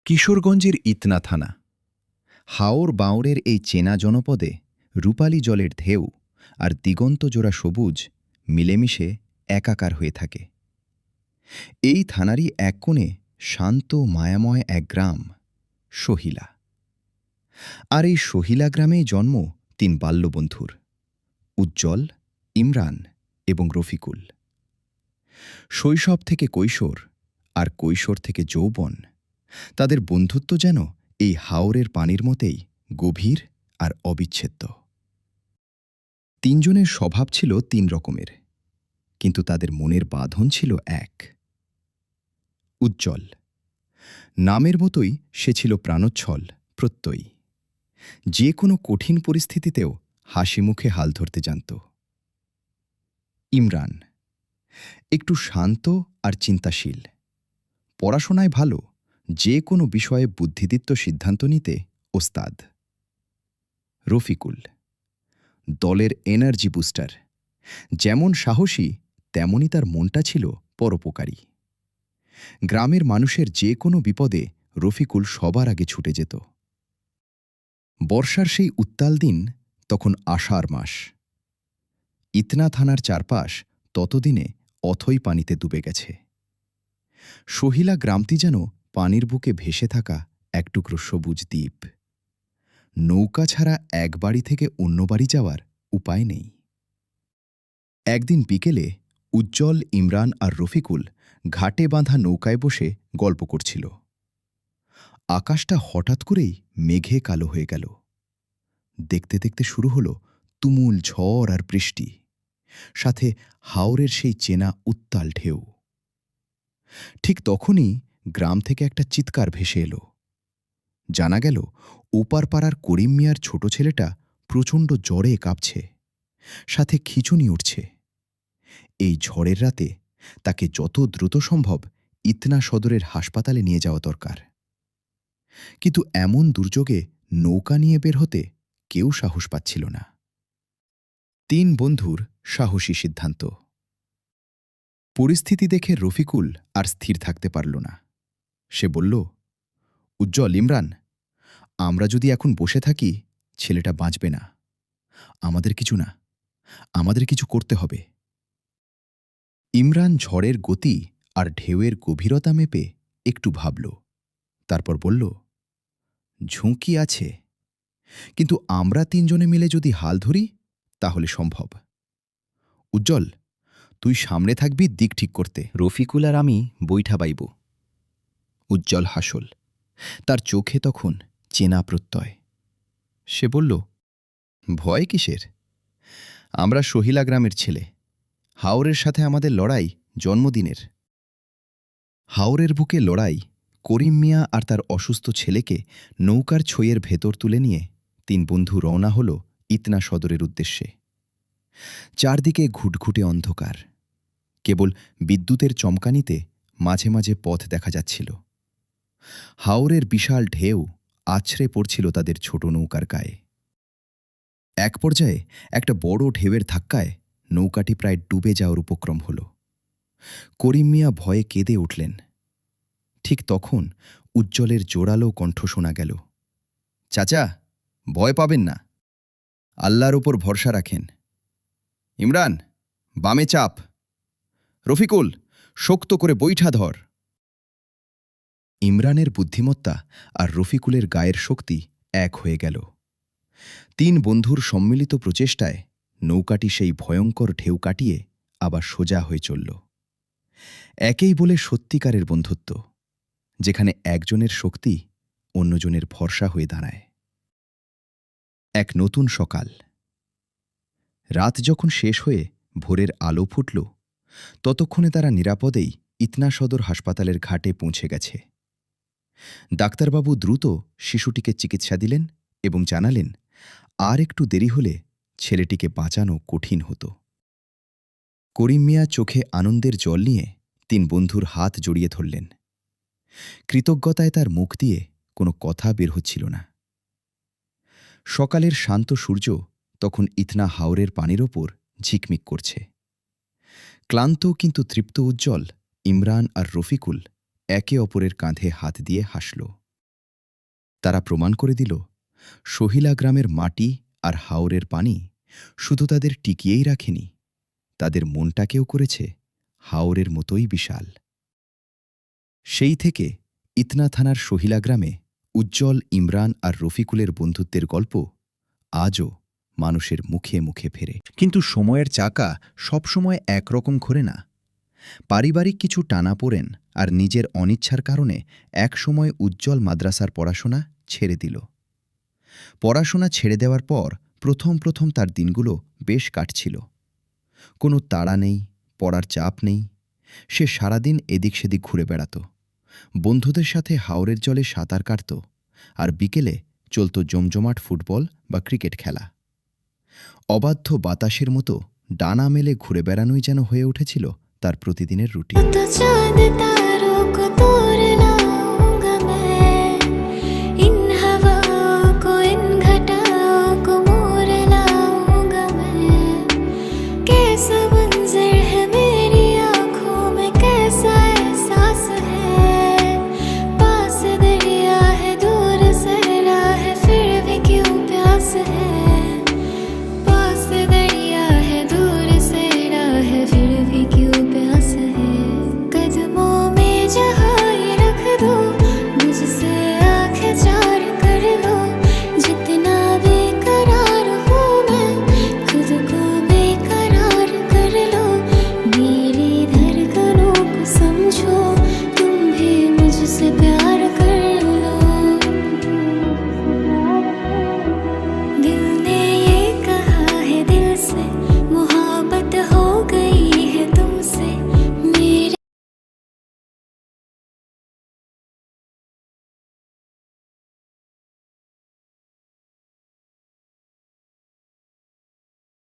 কিশোরগঞ্জের ইতনা থানা। হাওর বাঁওড়ের এই চেনা জনপদে রূপালী জলের ঢেউ আর দিগন্তজোড়া সবুজ মিলেমিশে একাকার হয়ে থাকে। এই থানারই এক কোণে শান্ত মায়াময় এক গ্রাম, সহিলা। আর এই সহিলা গ্রামেই জন্ম তিন বাল্যবন্ধুর, উজ্জ্বল, ইমরান এবং রফিকুল। শৈশব থেকে কৈশোর আর কৈশোর থেকে যৌবন, তাদের বন্ধুত্ব যেন এই হাওরের পানির মতেই গভীর আর অবিচ্ছেদ্য। তিনজনের স্বভাব ছিল তিন রকমের, কিন্তু তাদের মনের বাঁধন ছিল এক। উজ্জ্বল, নামের মতোই সে ছিল প্রাণোচ্ছল, প্রত্যয়ী। যে কোনো কঠিন পরিস্থিতিতেও হাসি মুখে হাল ধরতে জানত। ইমরান, একটু শান্ত আর চিন্তাশীল, পড়াশোনায় ভালো, যে কোনো বিষয়ে বুদ্ধিদীপ্ত সিদ্ধান্ত নিতে ওস্তাদ। রফিকুল, দলের এনার্জি বুস্টার, যেমন সাহসী তেমনই তার মনটা ছিল পরোপকারী। গ্রামের মানুষের যে কোনো বিপদে রফিকুল সবার আগে ছুটে যেত। বর্ষার সেই উত্তাল দিন তখন আষাঢ় মাস। ইতনা থানার চারপাশ ততদিনে অথই পানিতে ডুবে গেছে। সহিলা গ্রামটি যেন পানির বুকে ভেসে থাকা এক টুকরো সবুজ দ্বীপ। নৌকা ছাড়া এক বাড়ি থেকে অন্য বাড়ি যাওয়ার উপায় নেই। একদিন বিকেলে উজ্জ্বল, ইমরান আর রফিকুল ঘাটে বাঁধা নৌকায় বসে গল্প করছিল। আকাশটা হঠাৎ করেই মেঘে কালো হয়ে গেল। দেখতে দেখতে শুরু হলো তুমুল ঝড় আর বৃষ্টি, সাথে হাওরের সেই চেনা উত্তাল ঢেউ। ঠিক তখনই গ্রাম থেকে একটা চিৎকার ভেসে এলো। জানা গেল ওপার পাড়ার করিম মিয়ার ছোট ছেলেটা প্রচণ্ড জ্বরে কাঁপছে, সাথে খিঁচুনি উঠছে। এই ঝড়ের রাতে তাকে যত দ্রুত সম্ভব ইতনা সদরের হাসপাতালে নিয়ে যাওয়া দরকার। কিন্তু এমন দুর্যোগে নৌকা নিয়ে বের হতে কেউ সাহস পাচ্ছিল না। তিন বন্ধুর সাহসী সিদ্ধান্ত। পরিস্থিতি দেখে রফিকুল আর স্থির থাকতে পারল না। সে বলল, উজ্জ্বল, ইমরান, আমরা যদি এখন বসে থাকি ছেলেটা বাঁচবে না। আমাদের কিছু করতে হবে। ইমরান ঝড়ের গতি আর ঢেউয়ের গভীরতা মেপে একটু ভাবল, তারপর বলল, ঝুঁকি আছে, কিন্তু আমরা তিনজনে মিলে যদি হাল ধরি তাহলে সম্ভব। উজ্জ্বল, তুই সামনে থাকবি দিক ঠিক করতে, রফিকুল আর আমি বৈঠা বাইব। উজ্জ্বল হাসল, তার চোখে তখন চেনা প্রত্যয়। সে বলল, ভয় কিসের? আমরা সহিলা গ্রামের ছেলে। হাওরের সাথে আমাদের লড়াই জন্মদিনের। হাওরের বুকে লড়াই। করিম মিয়া আর তার অসুস্থ ছেলেকে নৌকার ছইয়ের ভেতর তুলে নিয়ে তিন বন্ধু রওনা হল ইতনা সদরের উদ্দেশ্যে। চারদিকে ঘুটঘুটে অন্ধকার, কেবল বিদ্যুতের চমকানিতে মাঝে মাঝে পথ দেখা যাচ্ছিল। হাওরের বিশাল ঢেউ আছড়ে পড়ছিল তাদের ছোট নৌকার গায়ে। এক পর্যায়ে একটা বড় ঢেউয়ের ধাক্কায় নৌকাটি প্রায় ডুবে যাওয়ার উপক্রম হল। করিম মিয়া ভয়ে কেঁদে উঠলেন। ঠিক তখন উজ্জ্বলের জোরালো কণ্ঠ শোনা গেল, চাচা, ভয় পাবেন না, আল্লাহর ওপর ভরসা রাখেন। ইমরান, বামে চাপ। রফিকুল, শক্ত করে বৈঠা ধর। ইমরানের বুদ্ধিমত্তা আর রফিকুলের গায়ের শক্তি এক হয়ে গেল। তিন বন্ধুর সম্মিলিত প্রচেষ্টায় নৌকাটি সেই ভয়ঙ্কর ঢেউ কাটিয়ে আবার সোজা হয়ে চলল। একেই বলে সত্যিকারের বন্ধুত্ব, যেখানে একজনের শক্তি অন্যজনের ভরসা হয়ে দাঁড়ায়। এক নতুন সকাল। রাত যখন শেষ হয়ে ভোরের আলো ফুটল, ততক্ষণে তারা নিরাপদেই ইতনা সদর হাসপাতালের ঘাটে পৌঁছে গেছে। ডাক্তারবাবু দ্রুত শিশুটিকে চিকিৎসা দিলেন এবং জানালেন, আর একটু দেরি হলে ছেলেটিকে বাঁচানো কঠিন হতো। করিম মিয়া চোখে আনন্দের জল নিয়ে তিন বন্ধুর হাত জড়িয়ে ধরলেন। কৃতজ্ঞতায় তার মুখ দিয়ে কোনো কথা বের হচ্ছিল না। সকালের শান্ত সূর্য তখন ইতনা হাওরের পানির ওপর ঝিকমিক করছে। ক্লান্ত কিন্তু তৃপ্ত উজ্জ্বল, ইমরান আর রফিকুল একে অপরের কাঁধে হাত দিয়ে হাসল। তারা প্রমাণ করে দিল সহিলা গ্রামের মাটি আর হাওরের পানি শুধু তাদের টিকিয়েই রাখেনি, তাদের মনটাকেও করেছে হাওরের মতোই বিশাল। সেই থেকে ইতনা থানার সহিলা গ্রামে উজ্জ্বল, ইমরান আর রফিকুলের বন্ধুত্বের গল্প আজও মানুষের মুখে মুখে ফেরে। কিন্তু সময়ের চাকা সবসময় একরকম ঘোরে না। পারিবারিক কিছু টানাপোড়েন আর নিজের অনিচ্ছার কারণে একসময় উজ্জ্বল মাদ্রাসার পড়াশোনা ছেড়ে দিল। পড়াশোনা ছেড়ে দেওয়ার পর প্রথম প্রথম তার দিনগুলো বেশ কাটছিল। কোনো তাড়া নেই, পড়ার চাপ নেই। সে সারাদিন এদিক সেদিক ঘুরে বেড়াত, বন্ধুদের সাথে হাওরের জলে সাঁতার কাটত, আর বিকেলে চলত জমজমাট ফুটবল বা ক্রিকেট খেলা। অবাধ্য বাতাসের মতো ডানা মেলে ঘুরে বেড়ানোই যেন হয়ে উঠেছিল তার প্রতিদিনের রুটিন। तो चांद तारों को तोड़ना